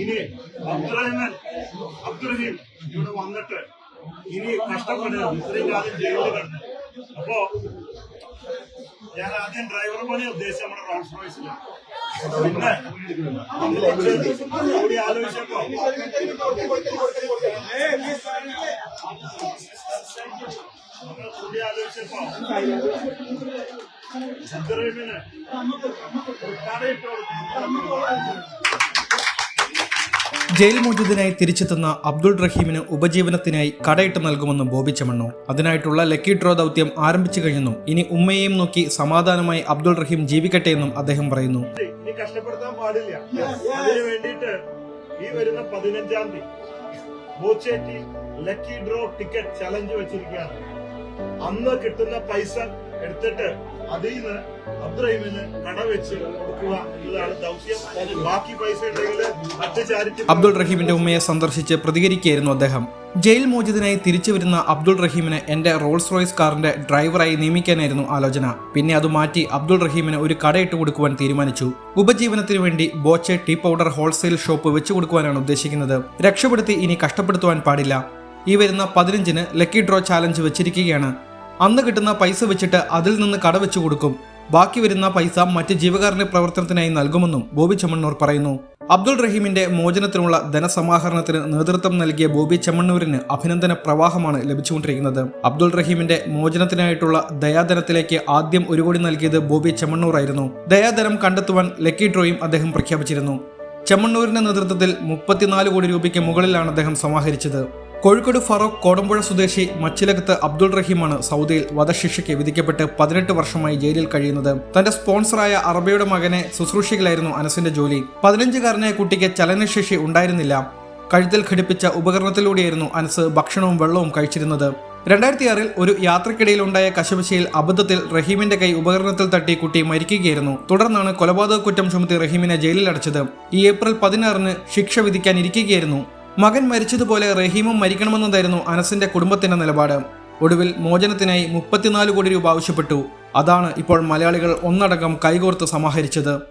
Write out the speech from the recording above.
ഇനി അബ്ദുറഹീം ഇവിടെ വന്നിട്ട് ഇനി കഷ്ടപ്പെടുക. ഇത്രയും കാലം ജയിലിൽ കിടന്നു. അപ്പോ ഞാൻ ആദ്യം ഡ്രൈവർ പണി ഉദ്ദേശിച്ച നമ്മുടെ റോൾസ് റോയ്സിലാണ്. പിന്നെ കൂടി ആലോചിച്ചപ്പോ അബ്ദുറഹീമിന് കടയിട്ടു. ജയിൽ മോചിതനായി തിരിച്ചെത്തുന്ന അബ്ദുൾ റഹീമിന് ഉപജീവനത്തിനായി കടയിട്ട് നൽകുമെന്നും ബോബി ചെമ്മണ്ണൂർ. അതിനായിട്ടുള്ള ലക്കി ഡ്രോ ദൗത്യം ആരംഭിച്ചു കഴിഞ്ഞെന്നും ഇനി ഉമ്മയെയും നോക്കി സമാധാനമായി അബ്ദുൾ റഹീം ജീവിക്കട്ടെ എന്നും അദ്ദേഹം പറയുന്നു. ഇനി കഷ്ടപ്പെടുത്താൻ പാടില്ല. അതിനു വേണ്ടിയിട്ട് ഈ വരുന്ന 15-ാം തീയതി Boche Tea lucky draw ticket challenge വെച്ചിരിക്കുകയാണ്. അന്ന് കിട്ടുന്ന പൈസ എടുത്തിട്ട് അതിൽ നിന്ന് അബ്ദുറഹീമിന് കട വെച്ച് കൊടുക്കുക എന്നതാണ് ദൗത്യം. ബാക്കി പൈസ ഉണ്ടെങ്കിൽ മറ്റ് ചാരിറ്റി. അബ്ദുൾ റഹീമിന്റെ ഉമ്മയെ സന്ദർശിച്ച് പ്രതികരിക്കുകയായിരുന്നു അദ്ദേഹം. ജയിൽ മോചിതനായി തിരിച്ചു വരുന്ന അബ്ദുൾ റഹീമിനെ എന്റെ റോൾസ് റോയ്സ് കാറിന്റെ ഡ്രൈവറായി നിയമിക്കാനായിരുന്നു ആലോചന. പിന്നെ അത് മാറ്റി അബ്ദുൾ റഹീമിന് ഒരു കടയിട്ട് കൊടുക്കുവാൻ തീരുമാനിച്ചു. ഉപജീവനത്തിനു വേണ്ടി Boche tea powder wholesale shop വെച്ചു കൊടുക്കുവാനാണ് ഉദ്ദേശിക്കുന്നത്. രക്ഷപ്പെടുത്തി ഇനി കഷ്ടപ്പെടുത്തുവാൻ പാടില്ല. ഈ വരുന്ന 15-ന് ലക്കി ഡ്രോ ചാലഞ്ച് വെച്ചിരിക്കുകയാണ്. അന്ന് കിട്ടുന്ന പൈസ വെച്ചിട്ട് അതിൽ നിന്ന് കട വെച്ചു കൊടുക്കും. ബാക്കി വരുന്ന പൈസ മറ്റ് ജീവകാരുണ്യ പ്രവർത്തനത്തിനായി നൽകുമെന്നും ബോബി ചെമ്മണ്ണൂർ പറയുന്നു. അബ്ദുൾ റഹീമിന്റെ മോചനത്തിനുള്ള ധനസമാഹരണത്തിന് നേതൃത്വം നൽകിയ ബോബി ചെമ്മണ്ണൂരിന് അഭിനന്ദന പ്രവാഹമാണ് ലഭിച്ചുകൊണ്ടിരിക്കുന്നത്. അബ്ദുൾ റഹീമിന്റെ മോചനത്തിനായിട്ടുള്ള ദയാധനത്തിലേക്ക് ആദ്യം 1 കോടി നൽകിയത് ബോബി ചെമ്മണ്ണൂർ ആയിരുന്നു. ദയാധനം കണ്ടെത്തുവാൻ ലക്കി ഡ്രോയും അദ്ദേഹം പ്രഖ്യാപിച്ചിരുന്നു. ചെമ്മണ്ണൂരിന്റെ നേതൃത്വത്തിൽ 34 കോടി രൂപയ്ക്ക് മുകളിലാണ് അദ്ദേഹം സമാഹരിച്ചത്. കോഴിക്കോട് ഫറോക്ക് കോടമ്പുഴ സ്വദേശി മച്ചിലകത്ത് അബ്ദുൾ റഹീമാണ് സൗദിയിൽ വധശിക്ഷയ്ക്ക് വിധിക്കപ്പെട്ട് 18 വർഷമായി ജയിലിൽ കഴിയുന്നത്. തന്റെ സ്പോൺസറായ അറബയുടെ മകനെ ശുശ്രൂഷയിലായിരുന്നു അനസിന്റെ ജോലി. 15-കാരനായ കുട്ടിക്ക് ചലനശേഷി ഉണ്ടായിരുന്നില്ല. കഴുത്തിൽ ഘടിപ്പിച്ച ഉപകരണത്തിലൂടെയായിരുന്നു അനസ് ഭക്ഷണവും വെള്ളവും കഴിച്ചിരുന്നത്. 2006-ൽ ഒരു യാത്രക്കിടയിലുണ്ടായ കശപശയിൽ അബദ്ധത്തിൽ റഹീമിന്റെ കൈ ഉപകരണത്തിൽ തട്ടി കുട്ടി മരിക്കുകയായിരുന്നു. തുടർന്നാണ് കൊലപാതക കുറ്റം ചുമത്തി റഹീമിനെ ജയിലിൽ അടച്ചത്. ഈ ഏപ്രിൽ 16-ന് ശിക്ഷ വിധിക്കാനിരിക്കുകയായിരുന്നു. മകൻ മരിച്ചതുപോലെ റഹീമും മരിക്കണമെന്നതായിരുന്നു അനസിന്റെ കുടുംബത്തിന്റെ നിലപാട്. ഒടുവിൽ മോചനത്തിനായി 34 കോടി രൂപ ആവശ്യപ്പെട്ടു. അതാണ് ഇപ്പോൾ മലയാളികൾ ഒന്നടങ്കം കൈകോർത്ത് സമാഹരിച്ചത്.